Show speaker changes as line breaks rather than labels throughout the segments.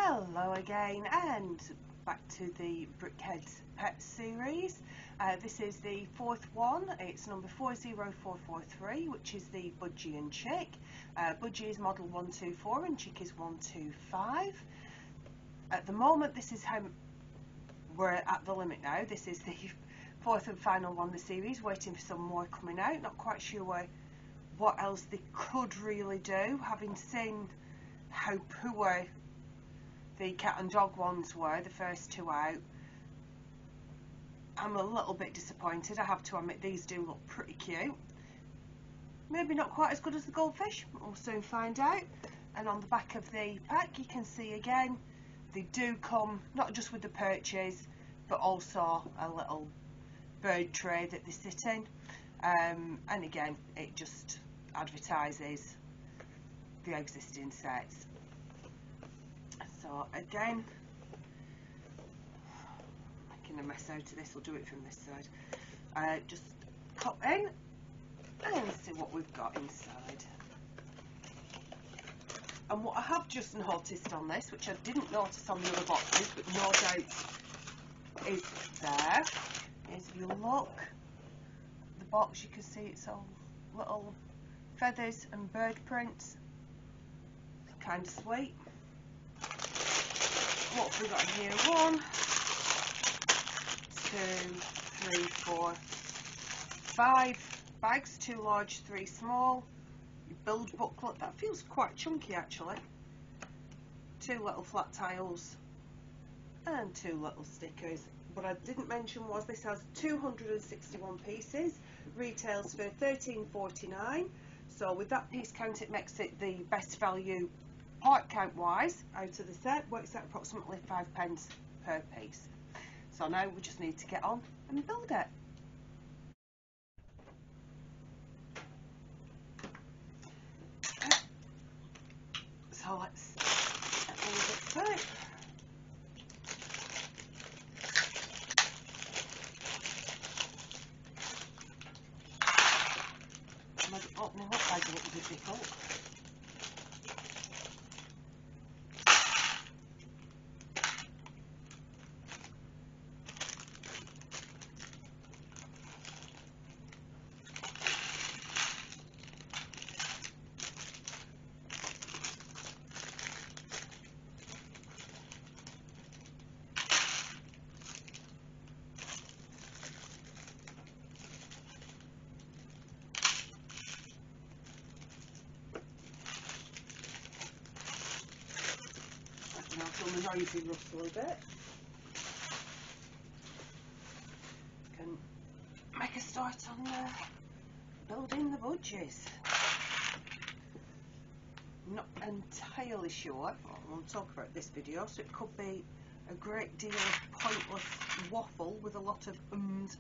Hello again, and back to the Headz Pet series. This is the fourth one. It's number 40443, which is the Budgie and Chick. Budgie is model 124 and Chick is 125. At the moment, this is how we're at the limit now. This is the fourth and final one of the series, waiting for some more coming out. Not quite sure what else they could really do, having seen how poor the cat and dog ones were, the first two out. I'm a little bit disappointed, I have to admit. These do look pretty cute. Maybe not quite as good as the goldfish, we'll soon find out. And on the back of the pack you can see again, they do come not just with the perches, but also a little bird tray that they sit in. And again, it just advertises the existing sets. So again, making a mess out of this, we'll do it from this side. Just cut in and see what we've got inside. And what I have just noticed on this, which I didn't notice on the other boxes, but no doubt is there, is if you look at the box, you can see it's all little feathers and bird prints. It's kind of sweet. What have we got in here? 1, 2, 3, 4, 5 bags, 2 large, 3 small. Your build booklet, that feels quite chunky actually. 2 little flat tiles and 2 little stickers. What I didn't mention was this has 261 pieces, retails for $13.49. So with that piece count, it makes it the best value part count wise out of the set. Works out approximately 5p per piece. So now we just need to get on and build it. So let's get all of it started. Opening up bags a little bit difficult. The noisy rustle a bit. Can make a start on building the budgies. Not entirely sure. I want to talk about this video, so it could be a great deal of pointless waffle with a lot of ums,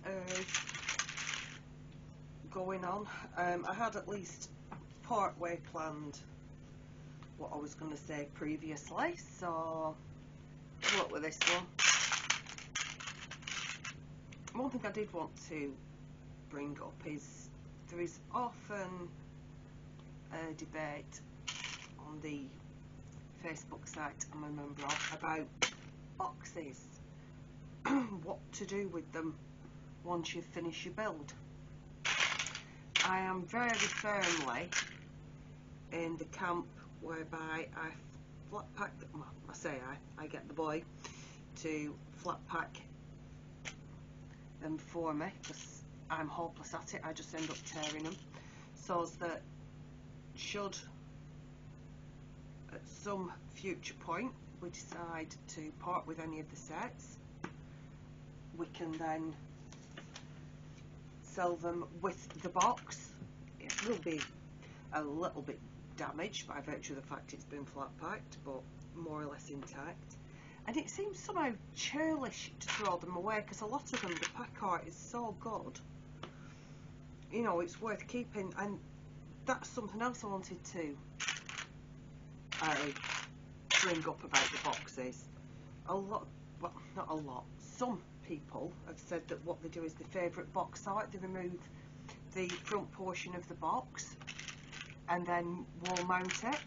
going on. I had at least part way planned what I was going to say previously, so good luck with this one. One thing I did want to bring up is there is often a debate on the Facebook site I'm a member of about boxes, what to do with them once you finish your build. I am very firmly in the camp whereby I flat pack them. Well, I say I get the boy to flat pack them for me because I'm hopeless at it. I just end up tearing them, so that should at some future point we decide to part with any of the sets, we can then sell them with the box. It will be a little bit damaged by virtue of the fact it's been flat packed, but more or less intact. And it seems somehow churlish to throw them away, because a lot of them, the pack art is so good, you know, it's worth keeping. And that's something else I wanted to bring up about the boxes. A lot, well, not a lot, some people have said that what they do is their favourite box art. They remove the front portion of the box and then wall mount it.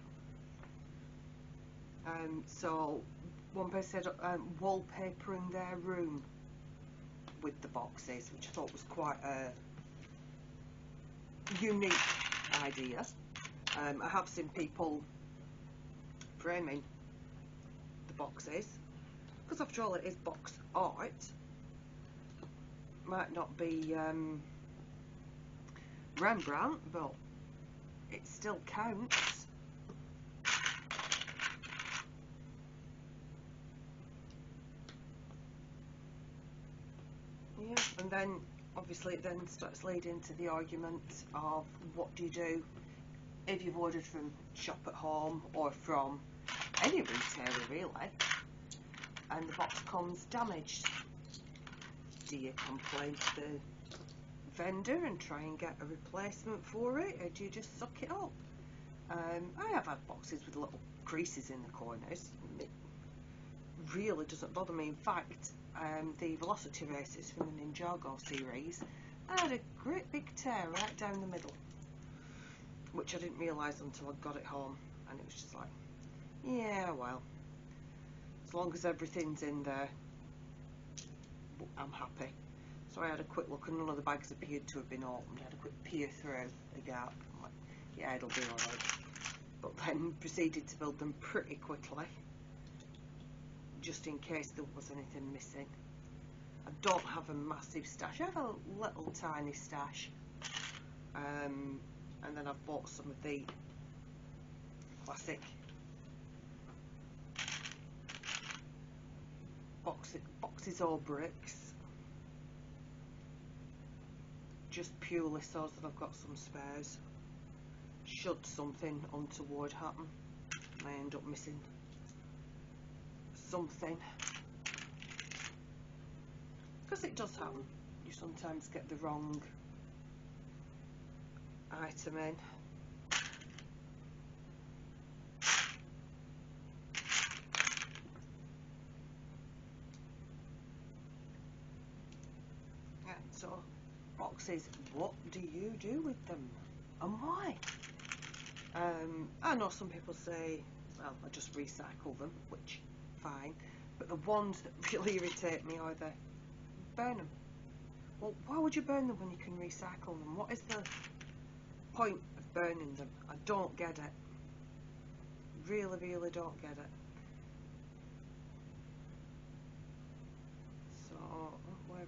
So one person said wallpapering their room with the boxes, which I thought was quite a unique idea. I have seen people framing the boxes, because after all it is box art. Might not be Rembrandt, but it still counts. Yeah, and then obviously it then starts leading to the argument of what do you do if you've ordered from Shop at Home or from any retailer really, and the box comes damaged. Do you complain to the vendor and try and get a replacement for it, or do you just suck it up? I have had boxes with little creases in the corners. It really doesn't bother me. In fact, the Velocity races from the Ninjago series, I had a great big tear right down the middle, which I didn't realise until I got it home, and it was just like, yeah, well, as long as everything's in there, I'm happy. So I had a quick look, and none of the bags appeared to have been opened. I had a quick peer through the gap. I'm like, yeah, it'll be alright. But then proceeded to build them pretty quickly, just in case there was anything missing. I don't have a massive stash. I have a little tiny stash. And then I've bought some of the classic boxes or bricks, just purely so that I've got some spares should something untoward happen and I end up missing something, because it does happen. You sometimes get the wrong item in. So boxes, what do you do with them and why? I know some people say, well, I just recycle them, which fine, but the ones that really irritate me are the burn them. Well, why would you burn them when you can recycle them? What is the point of burning them? I don't get it. Really, really don't get it. So, way around.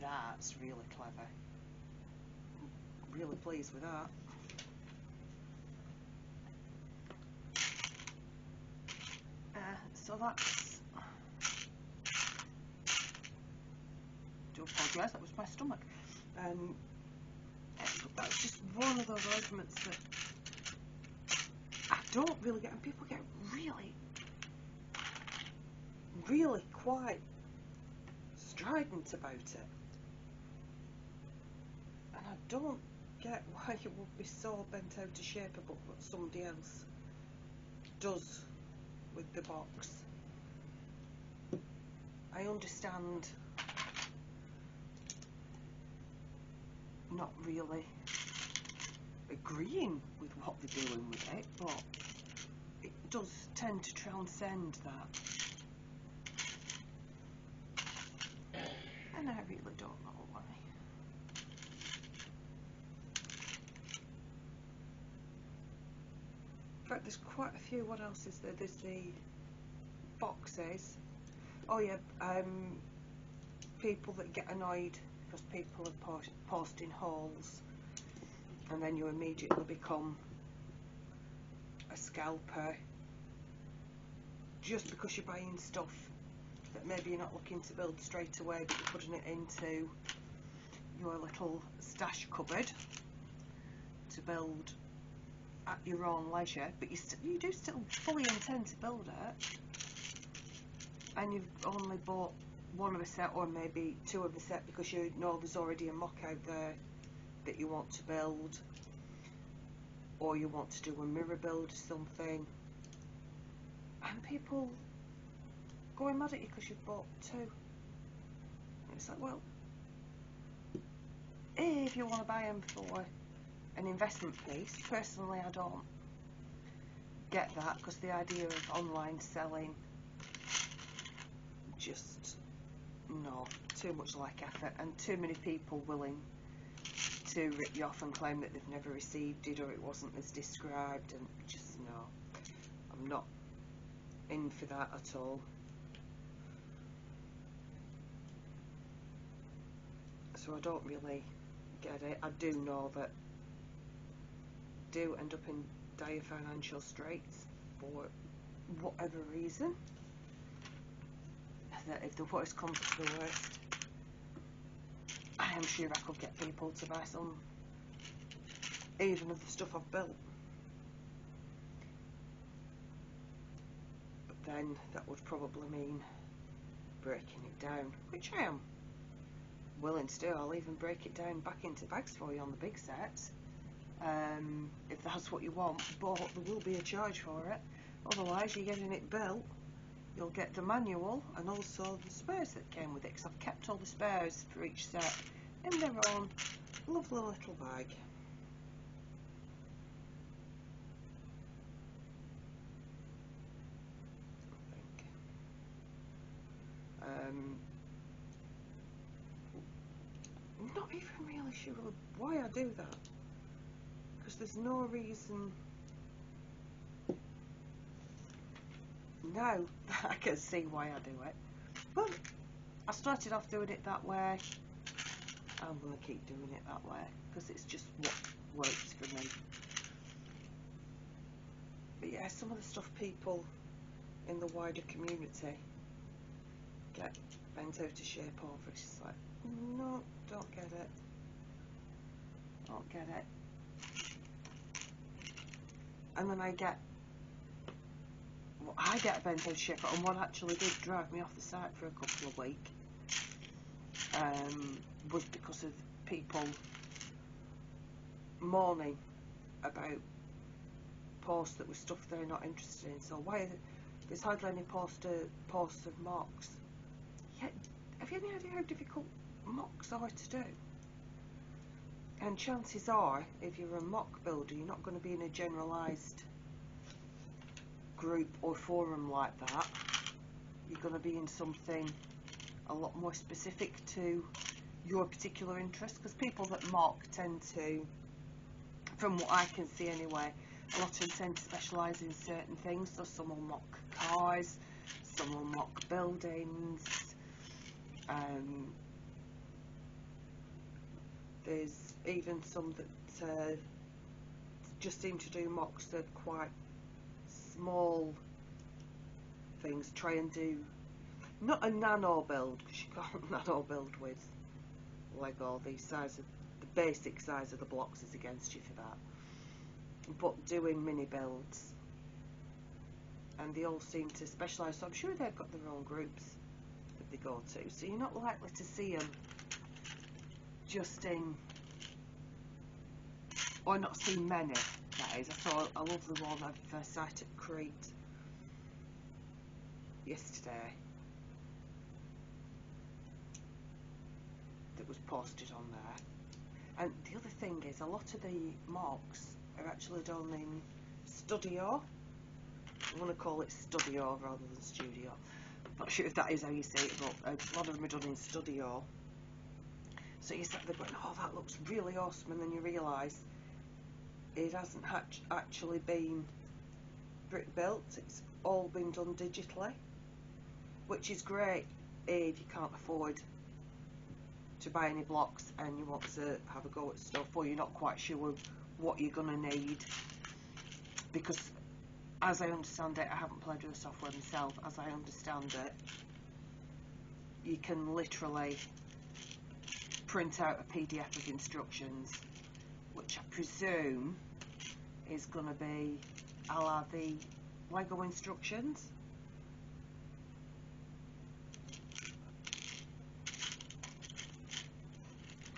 That's really clever. Really pleased with that. So that's. Do apologise, that was my stomach. That's just one of those arguments that I don't really get, and people get really quite strident about it. And I don't get why it would be so bent out of shape about what somebody else does with the box. I understand not really agreeing with what they're doing with it, but it does tend to transcend that. And I really don't know why. In fact, there's quite a few. What else is there? There's the boxes. Oh yeah, people that get annoyed because people are posting hauls, and then you immediately become a scalper just because you're buying stuff that maybe you're not looking to build straight away, but you're putting it into your little stash cupboard to build at your own leisure, but you do still fully intend to build it, and you've only bought one of a set or maybe two of a set because you know there's already a mock out there that you want to build, or you want to do a mirror build or something, and people going mad at you because you've bought two. And it's like, well, if you want to buy them for an investment piece. Personally, I don't get that, because the idea of online selling, just no, too much like effort, and too many people willing to rip you off and claim that they've never received it or it wasn't as described, and just no, I'm not in for that at all. So I don't really get it. I do know that do end up in dire financial straits for whatever reason, that if the worst comes to the worst, I am sure I could get people to buy some even of the stuff I've built. But then that would probably mean breaking it down, which I am willing to do. I'll even break it down back into bags for you on the big sets, if that's what you want, but there will be a charge for it. Otherwise, you're getting it built, you'll get the manual and also the spares that came with it, because I've kept all the spares for each set in their own lovely little bag. I'm not even really sure why I do that, because there's no reason now that I can see why I do it. But I started off doing it that way. I'm going to keep doing it that way, because it's just what works for me. But yeah, some of the stuff people in the wider community get bent out of shape over, it's just like, no, don't get it. Don't get it. And then I get bent out of shape, and what actually did drive me off the site for a couple of weeks was because of people moaning about posts that were stuff they're not interested in. So why there's hardly any posts of mocks. Yet, have you any idea how difficult mocks are to do? And chances are, if you're a mock builder, you're not going to be in a generalised group or forum like that. You're going to be in something a lot more specific to your particular interest, because people that mock tend to, from what I can see anyway, a lot of them tend to specialise in certain things. So some will mock cars, some will mock buildings, there's even some that just seem to do mocks of quite small things, try and do not a nano build, because you can't nano build with Lego. The basic size of the blocks is against you for that, but doing mini builds, and they all seem to specialise, so I'm sure they've got their own groups that they go to, so you're not likely to see them just in, or not see many, that is. I saw a lovely one I've sighted at Crete yesterday that was posted on there. And the other thing is, a lot of the mocks are actually done in studio. I want to call it studio rather than studio. I'm not sure if that is how you say it, but a lot of them are done in studio. So you sit there going, oh, that looks really awesome, and then you realise it hasn't actually been brick built. It's all been done digitally, which is great if you can't afford to buy any blocks and you want to have a go at stuff, or you're not quite sure what you're going to need, because as I understand it, I haven't played with the software myself, as I understand it, you can literally print out a PDF of instructions, which I presume is going to be a la the Lego instructions.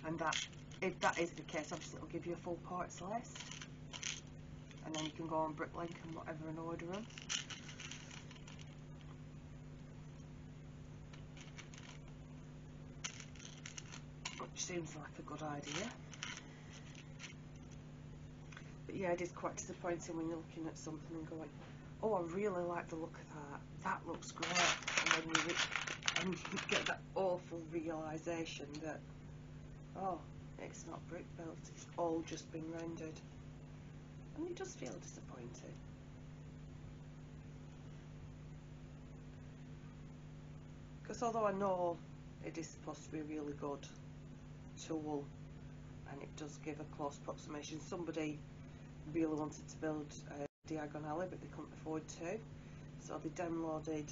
And that, if that is the case, obviously it'll give you a full parts list, and then you can go on Bricklink and whatever and order them. Which seems like a good idea. But yeah, it is quite disappointing when you're looking at something and going, oh, I really like the look of that. That looks great. And then you get that awful realisation that, oh, it's not brick built, it's all just been rendered. And it does feel disappointing. Because although I know it is supposed to be a really good tool and it does give a close approximation, somebody really wanted to build a diagonally but they couldn't afford to, so they downloaded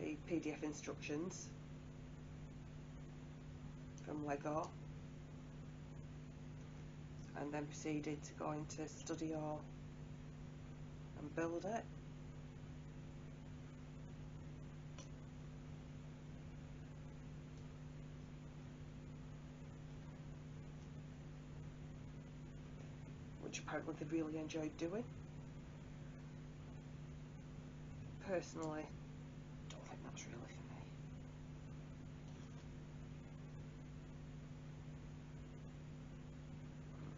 the PDF instructions from Lego and then proceeded to go into Studio and build it. Which apparently they really enjoyed doing. Personally, don't think that's really for me.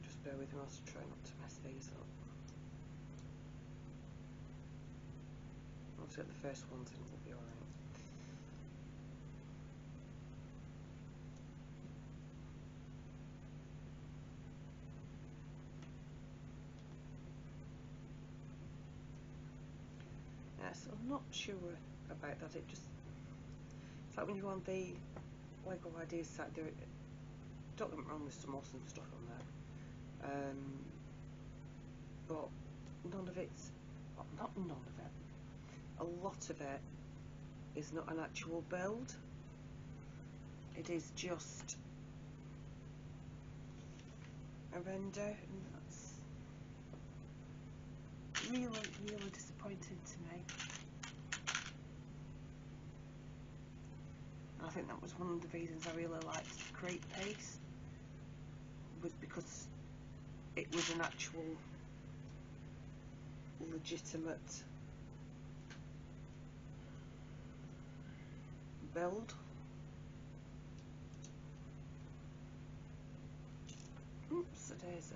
Just bear with me, I'll try not to mess these up. I'll take the first ones and it'll be alright. So I'm not sure about that. It's like when you go on the Lego Ideas site, don't get me wrong, there's some awesome stuff on there, but none of it's, well, not none of it, a lot of it is not an actual build. It is just a render, and that's really disappointing to me. And I think that was one of the reasons I really liked the Create piece, was because it was an actual legitimate build. Oops, a daisy.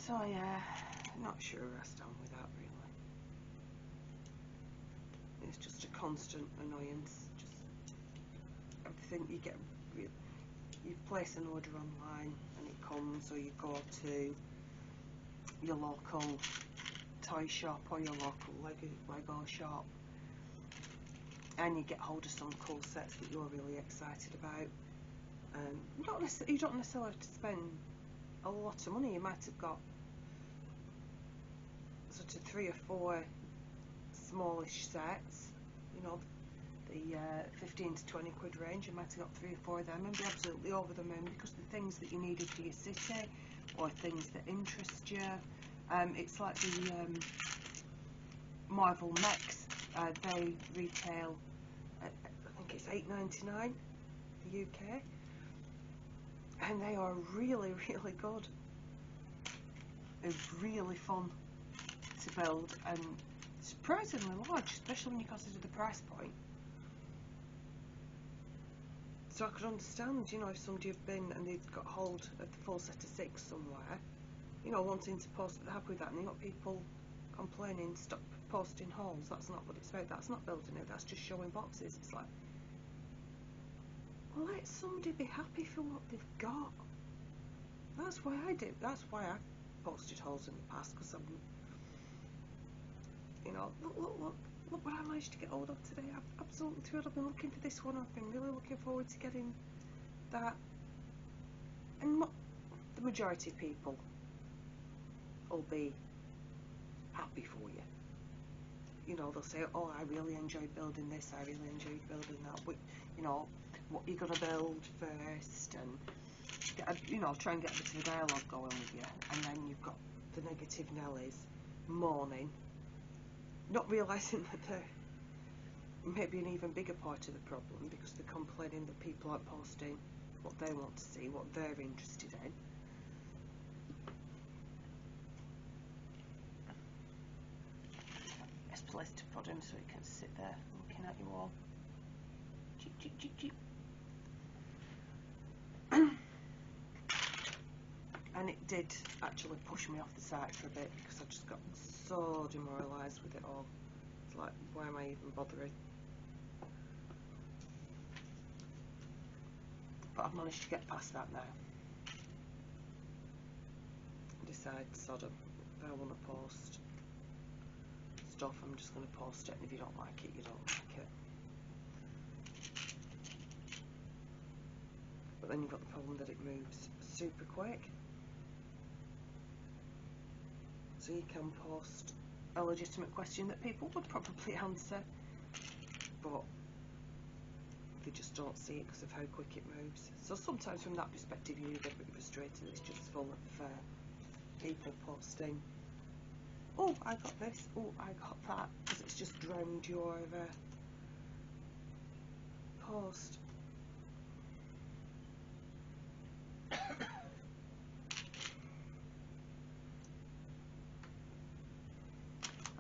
So yeah, not sure where I stand with that really. It's just a constant annoyance. Just everything you get, you place an order online and it comes, or you go to your local toy shop or your local Lego shop and you get hold of some cool sets that you're really excited about. You don't necessarily have to spend a lot of money. You might have got sort of 3 or 4 smallish sets, you know, the 15 to 20 quid range. You might have got 3 or 4 of them and be absolutely over the moon because the things that you needed for your city or things that interest you. It's like the Marvel mechs. They retail, I think it's £8.99 in the UK, and they are really good. They're really fun to build and surprisingly large, especially when you consider the price point. So I could understand, you know, if somebody had been and they'd got hold of the full set of 6 somewhere, you know, wanting to post, but they're happy with that, and you got people complaining, stop posting hauls. That's not what it's about. That's not building it. That's just showing boxes. It's like, well, let somebody be happy for what they've got. That's why I did. That's why I posted hauls in the past, because I'm, you know, look what I managed to get hold of today. I'm absolutely thrilled. I've been looking for this one. I've been really looking forward to getting that. And the majority of people will be happy for you. You know, they'll say, oh, I really enjoyed building this, I really enjoyed building that, but, you know, what you got to build first, and you know, try and get a bit of a dialogue going with you. And then you've got the negative Nellies moaning, not realising that they're maybe an even bigger part of the problem, because they're complaining that people aren't posting what they want to see, what they're interested in. place to put him so he can sit there looking at you all. Cheep, cheep, cheep, cheep. And it did actually push me off the site for a bit because I just got so demoralised with it all. It's like, why am I even bothering? But I've managed to get past that now. Decide, sodom, if I want to post stuff, I'm just going to post it, and if you don't like it, you don't like it. But then you've got the problem that it moves super quick. So you can post a legitimate question that people would probably answer, but they just don't see it because of how quick it moves. So sometimes from that perspective you get a bit frustrated. It's just full of people posting, oh I got this, oh I got that, because it's just drowned your post.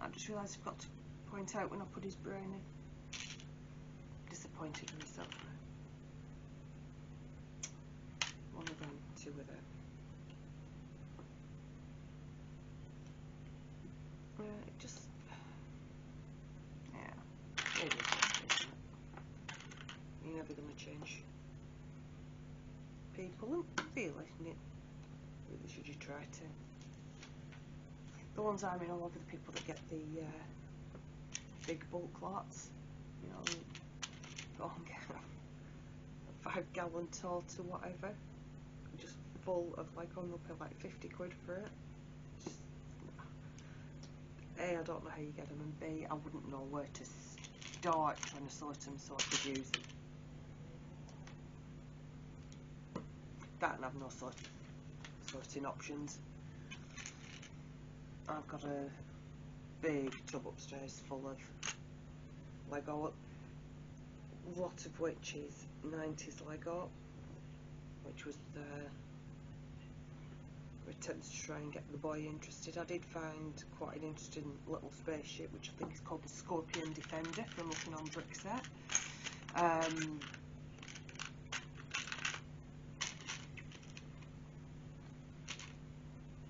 I just realised I've got to point out when I put his brain in. Disappointed in myself now. One of them, two of them. It just, yeah, it is, isn't it? You're never going to change people, and really, should you try to? The ones I mean all over the people that get the big bulk lots, you know, go and get a 5-gallon tote or whatever, just full of, like, I'm going to pay like 50 quid for it. Just, A, I don't know how you get them, and B, I wouldn't know where to start trying to sort them so I could use them. That and I've no sorting options. I've got a big tub upstairs full of Lego, a lot of which is 90s Lego, which was the attempt to try and get the boy interested. I did find quite an interesting little spaceship, which I think is called the Scorpion Defender, from looking on Brickset.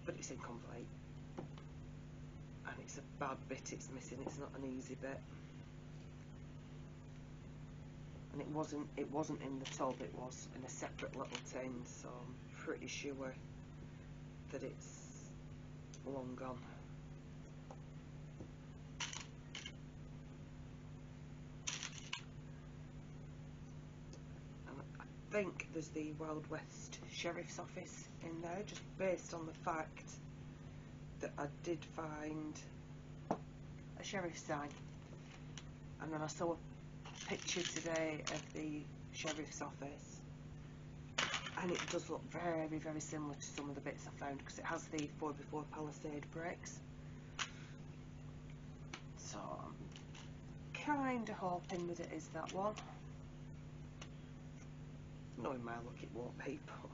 But it's incomplete, and it's a bad bit it's missing. It's not an easy bit, and it wasn't in the tub, it was in a separate little tin, so I'm pretty sure that it's long gone. And I think there's the Wild West Sheriff's Office in there, just based on the fact that I did find a sheriff's sign, and then I saw a picture today of the sheriff's office, and it does look very, very similar to some of the bits I found, because it has the 4x4 palisade bricks. So I'm kind of hoping that it is that one. Knowing my luck, it won't be, but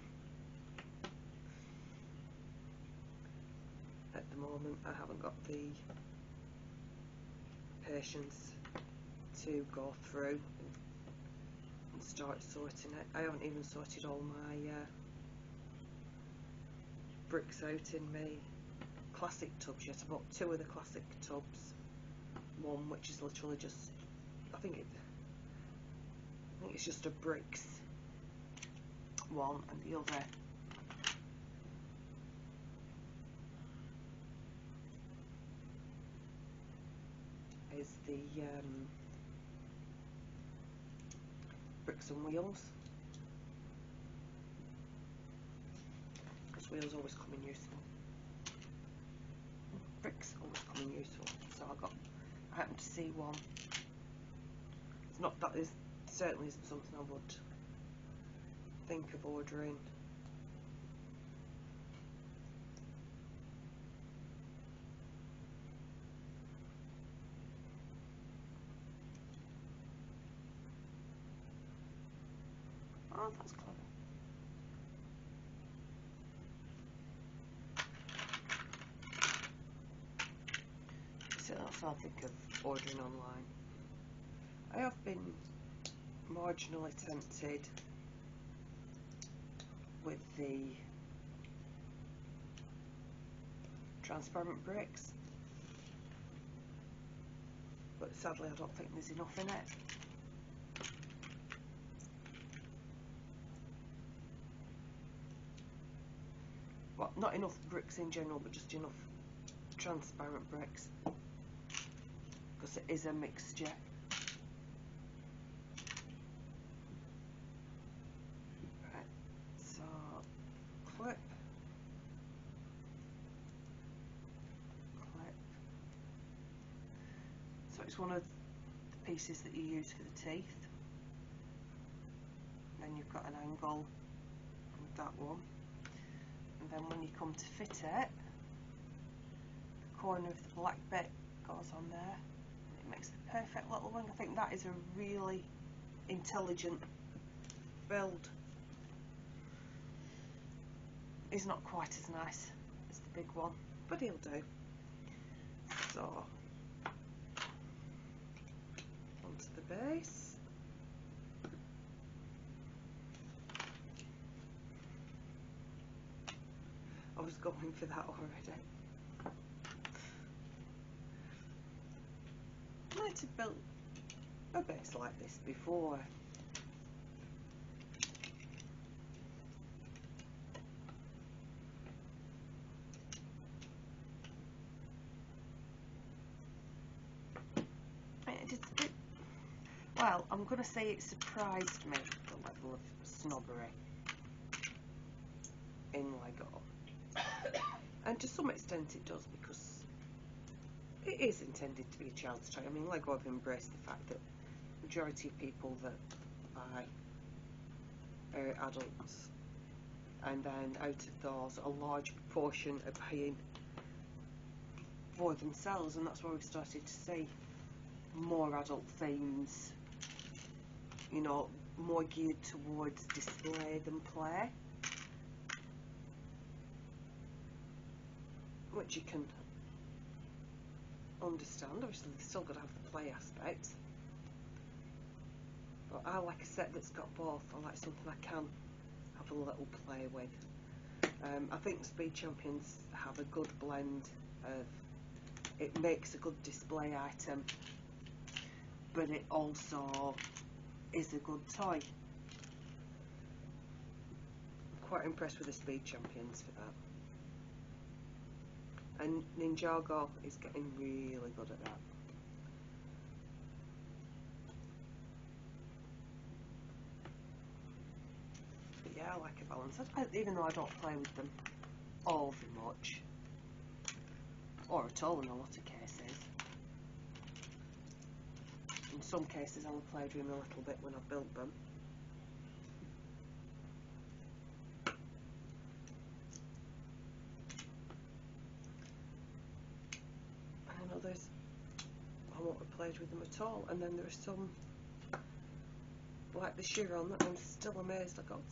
at the moment I haven't got the patience to go through and start sorting it. I haven't even sorted all my bricks out in my classic tubs yet. I bought 2 of the classic tubs, one which is literally just, I think it's just a bricks one, and the other is the bricks and wheels, because wheels always come in useful. Bricks always come in useful. So I happened to see one. It's not, that is certainly isn't something I would think of ordering. Oh, that's clever. So I'll think of ordering online. I have been marginally tempted with the transparent bricks, but sadly I don't think there's enough in it. Well, not enough bricks in general, but just enough transparent bricks, because it is a mixture. Right, so clip, so it's one of the pieces that you use for the teeth. Then you've got an angle with that one, and then when you come to fit it, the corner of the black bit goes on there, and it makes the perfect little wing. I think that is a really intelligent build. It's not quite as nice as the big one, but he'll do. So onto the base. I was going for that already. I might have built a base like this before. Well, I'm going to say it surprised me, the level of snobbery in Lego. And to some extent it does, because it is intended to be a child's toy. I mean, Lego have embraced the fact that the majority of people that buy are adults, and then out of those, a large proportion are buying for themselves, and that's why we've started to see more adult themes, you know, more geared towards display than play, which you can understand. Obviously they've still got to have the play aspect, but I like a set that's got both. I like something I can have a little play with. I think Speed Champions have a good blend of, it makes a good display item, but it also is a good toy. I'm quite impressed with the Speed Champions for that. And Ninjago is getting really good at that. But yeah, I like a balance. Even though I don't play with them all very much, or at all in a lot of cases. In some cases I will play with them a little bit when I've built them. And others I won't have played with them at all. And then there are some, like the Chiron, that I'm still amazed I got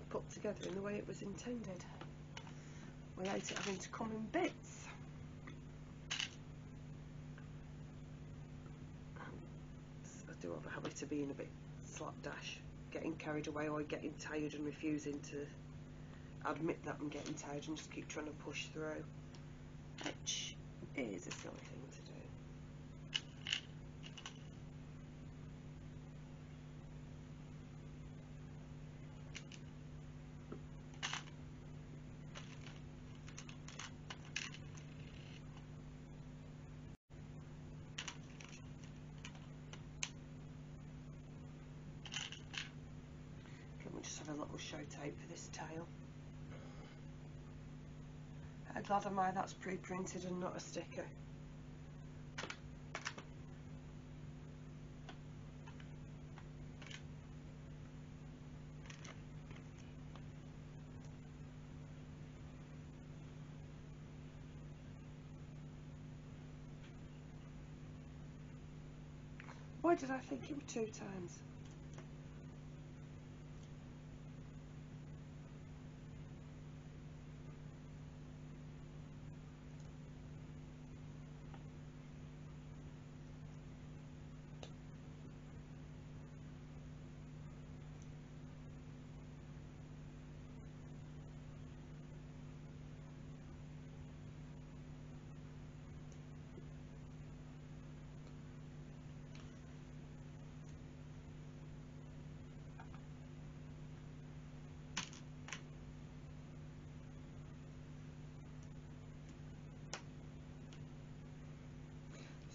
put together in the way it was intended, without it having to come in bits. I do have a habit of being a bit slapdash, getting carried away or getting tired and refusing to admit that I'm getting tired and just keep trying to push through, which is a silly thing to do. Just have a little show tape for this tile. How glad am I that's pre-printed and not a sticker. Why did I think it was 2 times?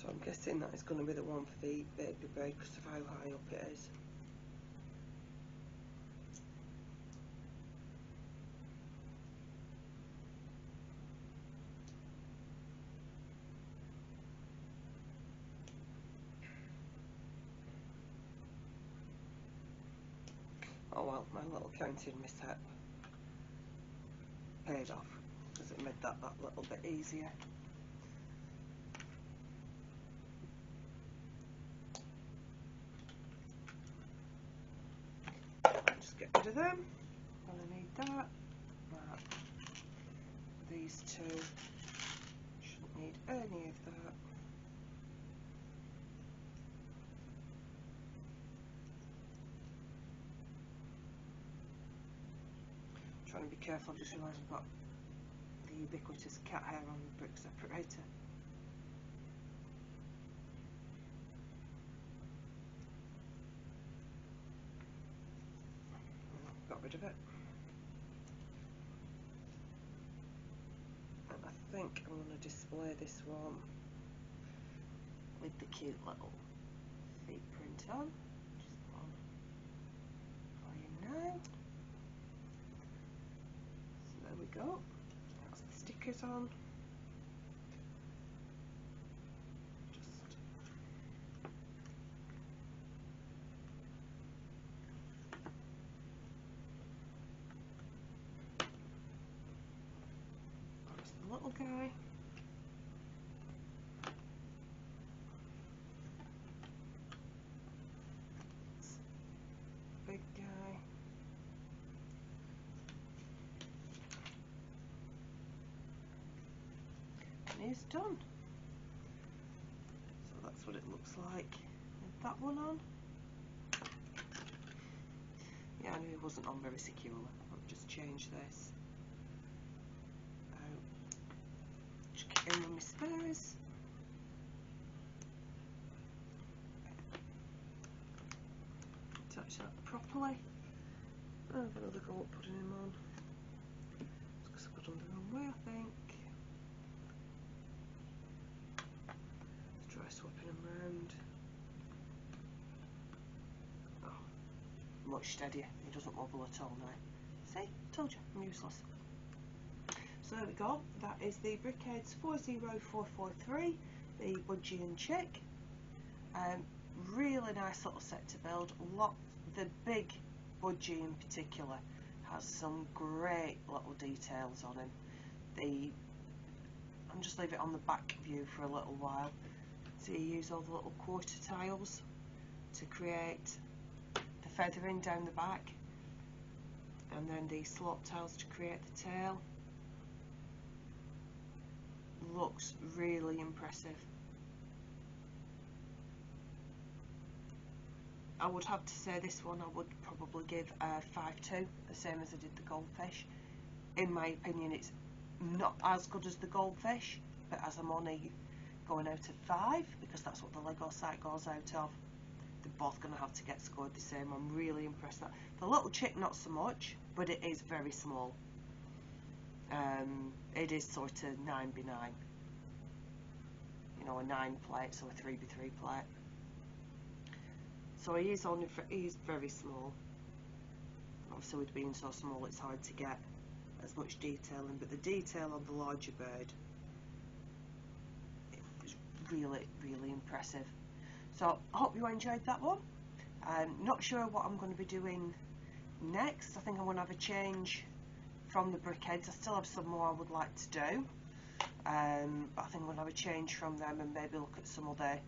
So I'm guessing that is going to be the one for the baby bird because of how high up it is. Oh well, my little counting mishap paid off because it made that little bit easier. Just get rid of them. I need that. These two shouldn't need any of that. Trying to be careful, I just realised I've got the ubiquitous cat hair on the brick separator. Got rid of it. And I think I'm going to display this one with the cute little feet print on. Just one for you now. So there we go. That's the stickers on. That's the little guy. Big guy. And he's done. So that's what it looks like with that one on. Yeah, I knew it wasn't on very securely. I've just changed this. Just get in with my spares. Attach that properly. Oh, I've got another go at putting him on. It's because I put them the wrong way, I think. Let's try swapping them round. Oh, much steadier. He doesn't wobble at all now. See? Told you, I'm useless. So there we go. That is the Headz 40443, the Budgie and Chick. Really nice little set to build. The big Budgie in particular has some great little details on him. I'll just leave it on the back view for a little while. So you use all the little quarter tiles to create the feathering down the back, and then the slope tiles to create the tail. Looks really impressive. I would have to say this one I would probably give a 5.2, the same as I did the goldfish. In my opinion, it's not as good as the goldfish, but as I'm only going out of 5 because that's what the Lego site goes out of, they're both going to have to get scored the same. I'm really impressed with that. The little chick not so much, but it is very small. It is sort of 9x9, you know, a 9 plate, so a 3x3 plate. So he is very small. Obviously with being so small it's hard to get as much detail in, but the detail on the larger bird is really, really impressive. So I hope you enjoyed that one. I'm not sure what I'm going to be doing next. I think I'm going to have a change from the Headz. I still have some more I would like to do, but I think I'm going to have a change from them and maybe look at some other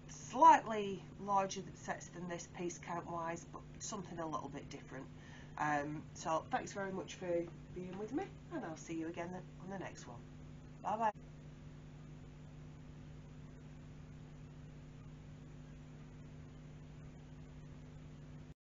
slightly larger sets than this piece count wise, but something a little bit different. So thanks very much for being with me, and I'll see you again on the next one. Bye bye.